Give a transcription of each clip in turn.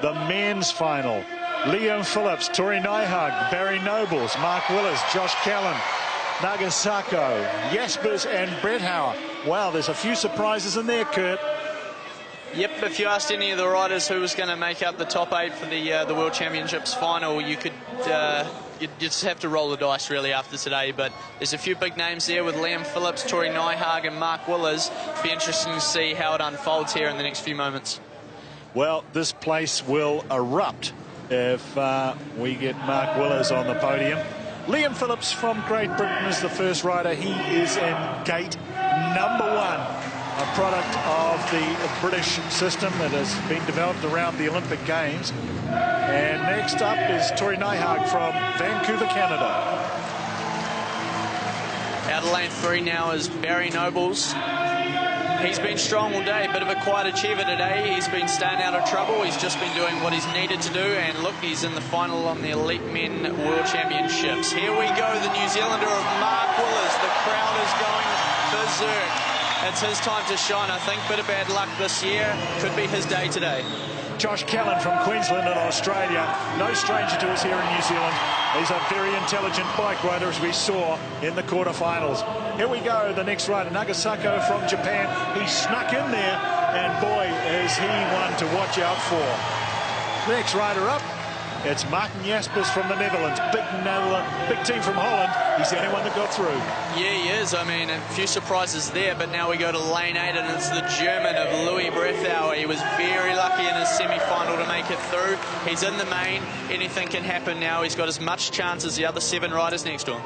the men's final. Liam Phillips, Tori Nyhug, Barry Nobles, Mark Willis, Josh Callan, Nagasako, Jaspers and Brett Hauer. Wow, there's a few surprises in there, Kurt. Yep, if you asked any of the riders who was going to make up the top 8 for the World Championships final, you could you just have to roll the dice really after today. But there's a few big names there with Liam Phillips, Tori Nyhug and Mark Willers. Be interesting to see how it unfolds here in the next few moments. Well, this place will erupt if we get Mark Willers on the podium. Liam Phillips from Great Britain is the first rider. He is in gate number 1, a product of the British system that has been developed around the Olympic Games. And next up is Tori Nyhug from Vancouver, Canada. Out of lane 3 now is Barry Nobles. He's been strong all day, a bit of a quiet achiever today. He's been staying out of trouble. He's just been doing what he's needed to do. And look, he's in the final on the Elite Men World Championships. Here we go, the New Zealander of Mark Willers. The crowd is going berserk. It's his time to shine, I think. Bit of bad luck this year. Could be his day today. Josh Callan from Queensland and Australia. No stranger to us here in New Zealand. He's a very intelligent bike rider, as we saw in the quarterfinals. Here we go, the next rider, Nagasako from Japan. He snuck in there, and boy, is he one to watch out for. The next rider up, it's Martin Jaspers from the Netherlands. Big team from Holland. He's the only one that got through. Yeah, he is. I mean, a few surprises there, but now we go to lane 8, and it's the German of Louis Brethauer. He was very lucky in his semi-final to make it through. He's in the main. Anything can happen now. He's got as much chance as the other 7 riders next to him.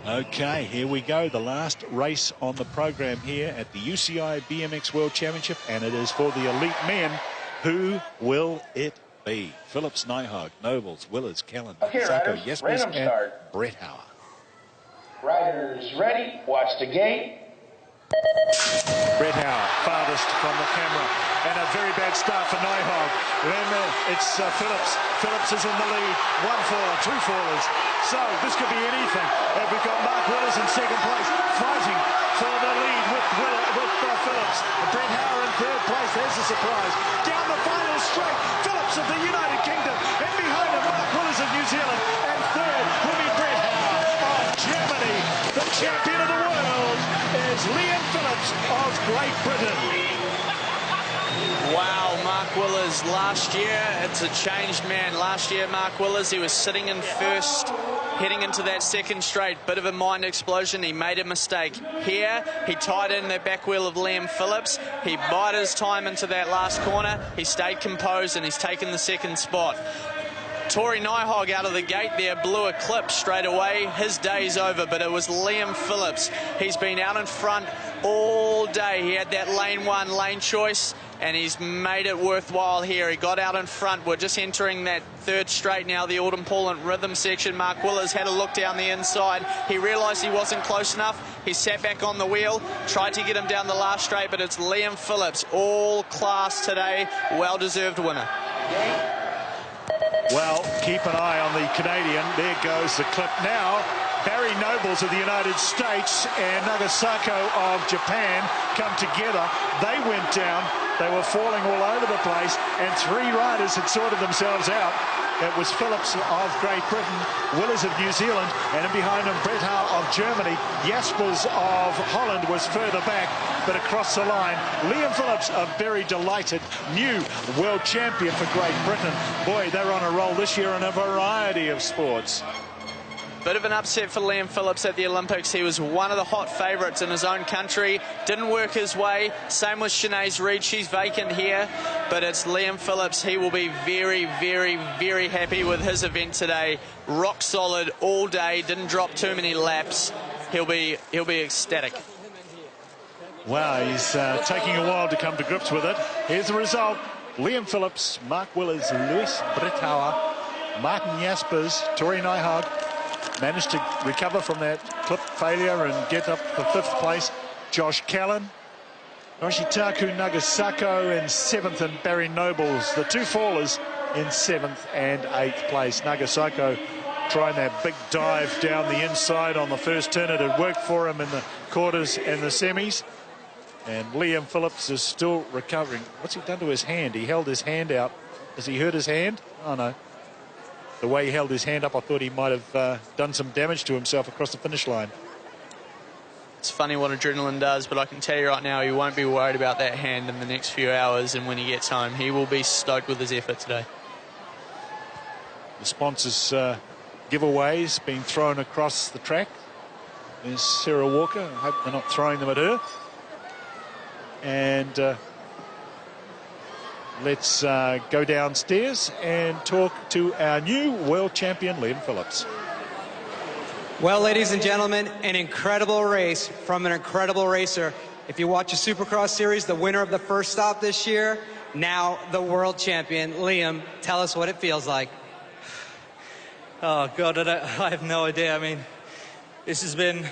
Okay, here we go. The last race on the program here at the UCI BMX World Championship, and it is for the elite men. Who will it be? Phillips, Nyhug, Nobles, Willers, Callan, Sako, Jaspers, and Brett Hauer. Riders ready. Watch the gate. Brett Hauer, farthest from the camera. And a very bad start for Nyhug. Remember, it's Phillips. Phillips is in the lead. 1 faller, 2 fallers. So this could be anything. And we've got Mark Willers in 2nd place, fighting for the lead with Phillips. Brett Hauer in 3rd place. There's a surprise. Down the final straight, Phillips of the United Kingdom. And behind him, Mark Willers of New Zealand. And 3rd will be Brett Hauer of Germany. The champion of the world is Liam Phillips of Great Britain. Wow, Mark Willers last year, it's a changed man. Last year, Mark Willers, he was sitting in 1st, heading into that 2nd straight. Bit of a mind explosion. He made a mistake. Here, he tied in the back wheel of Liam Phillips. He bided his time into that last corner. He stayed composed, and he's taken the 2nd spot. Tori Nyhug out of the gate there blew a clip straight away. His day's over, but it was Liam Phillips. He's been out in front all day. He had that lane 1 lane choice, and he's made it worthwhile here. He got out in front. We're just entering that 3rd straight now, the Autumn Pool rhythm section. Mark Willers had a look down the inside. He realised he wasn't close enough. He sat back on the wheel, tried to get him down the last straight, but it's Liam Phillips, all class today. Well-deserved winner. Well, keep an eye on the Canadian. There goes the clip now. Barry Nobles of the United States and Nagasako of Japan come together. They went down. They were falling all over the place, and 3 riders had sorted themselves out. It was Phillips of Great Britain, Willers of New Zealand, and in behind him Brett Hauer of Germany. Jaspers of Holland was further back, but across the line, Liam Phillips, a very delighted new world champion for Great Britain. Boy, they're on a roll this year in a variety of sports. Bit of an upset for Liam Phillips at the Olympics. He was one of the hot favourites in his own country. Didn't work his way. Same with Sinead Reid. She's vacant here. But it's Liam Phillips. He will be very, very, very happy with his event today. Rock solid all day. Didn't drop too many laps. He'll be ecstatic. Wow, he's taking a while to come to grips with it. Here's the result. Liam Phillips, Mark Willers, Louis Brethauer, Martin Jaspers, Tori Nyhug managed to recover from that clip failure and get up to 5th place. Josh Callan, Yoshitaku Nagasako in 7th, and Barry Nobles, the 2 fallers, in 7th and 8th place. Nagasako trying that big dive down the inside on the first turn. It had worked for him in the quarters and the semis. And Liam Phillips is still recovering. What's he done to his hand? He held his hand out Has he hurt his hand? Oh, no. The way he held his hand up, I thought he might have done some damage to himself across the finish line. It's funny what adrenaline does, but I can tell you right now, he won't be worried about that hand in the next few hours, and when he gets home, he will be stoked with his effort today. The sponsors' giveaways being thrown across the track. There's Sarah Walker. I hope they're not throwing them at her. And let's go downstairs and talk to our new world champion, Liam Phillips. Well, ladies and gentlemen, an incredible race from an incredible racer. If you watch a Supercross series, the winner of the first stop this year, now the world champion. Liam, tell us what it feels like. Oh, God, I have no idea. I mean, this has been,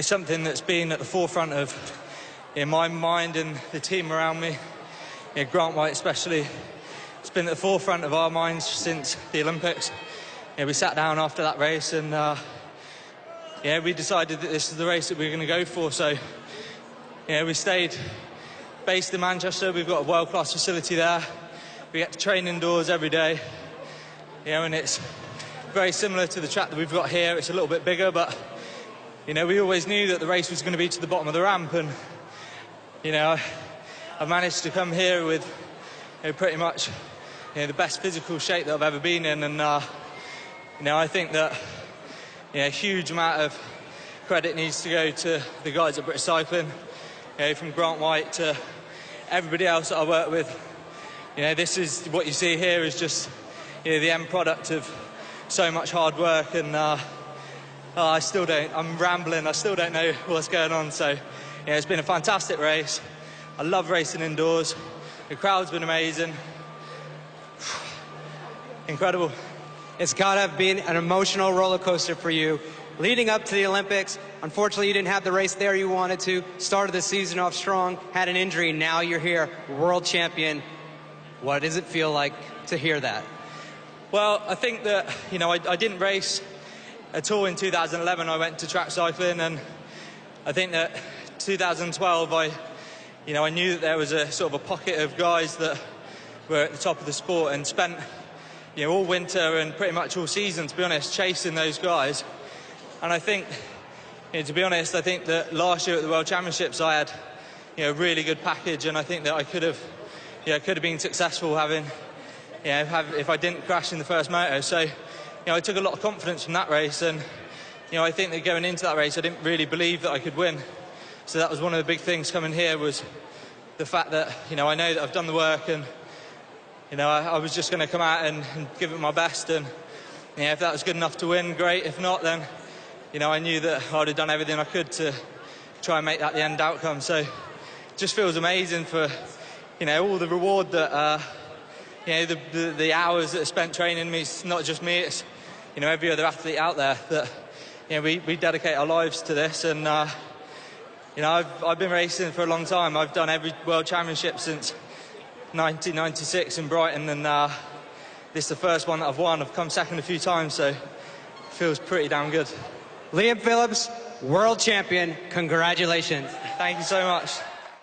something that's been at the forefront of my mind and the team around me. Grant White especially. It's been at the forefront of our minds since the Olympics. We sat down after that race and we decided that this is the race that we were going to go for. So we stayed based in Manchester. We've got a world-class facility there. We get to train indoors every day. And it's very similar to the track that we've got here. It's a little bit bigger, but we always knew that the race was going to be to the bottom of the ramp. And I've managed to come here with pretty much the best physical shape that I've ever been in. And I think that a huge amount of credit needs to go to the guys at British Cycling, from Grant White to everybody else that I work with. This is what you see here is just the end product of so much hard work. And I'm rambling, I still don't know what's going on. So it's been a fantastic race. I love racing indoors. The crowd's been amazing. Incredible. It's got to have been an emotional roller coaster for you. Leading up to the Olympics, unfortunately you didn't have the race there you wanted to. Started the season off strong, had an injury, now you're here, world champion. What does it feel like to hear that? Well, I think that, I didn't race at all in 2011. I went to track cycling, and I think that 2012, I knew that there was a sort of a pocket of guys that were at the top of the sport, and spent all winter and pretty much all season, to be honest, chasing those guys. And I think, to be honest, I think that last year at the World Championships I had a really good package, and I think that I could have been successful having if I didn't crash in the first moto. So I took a lot of confidence from that race, and I think that going into that race I didn't really believe that I could win. So that was one of the big things coming here, was the fact that I know that I've done the work, and I was just going to come out and give it my best, and if that was good enough to win, great. If not, then I knew that I'd have done everything I could to try and make that the end outcome. So it just feels amazing for all the reward that the hours that are spent training me. It's not just me, it's every other athlete out there that we dedicate our lives to this. And I've been racing for a long time. I've done every World Championship since 1996 in Brighton, and this is the first one that I've won. I've come second a few times, so it feels pretty damn good. Liam Phillips, world champion, congratulations. Thank you so much.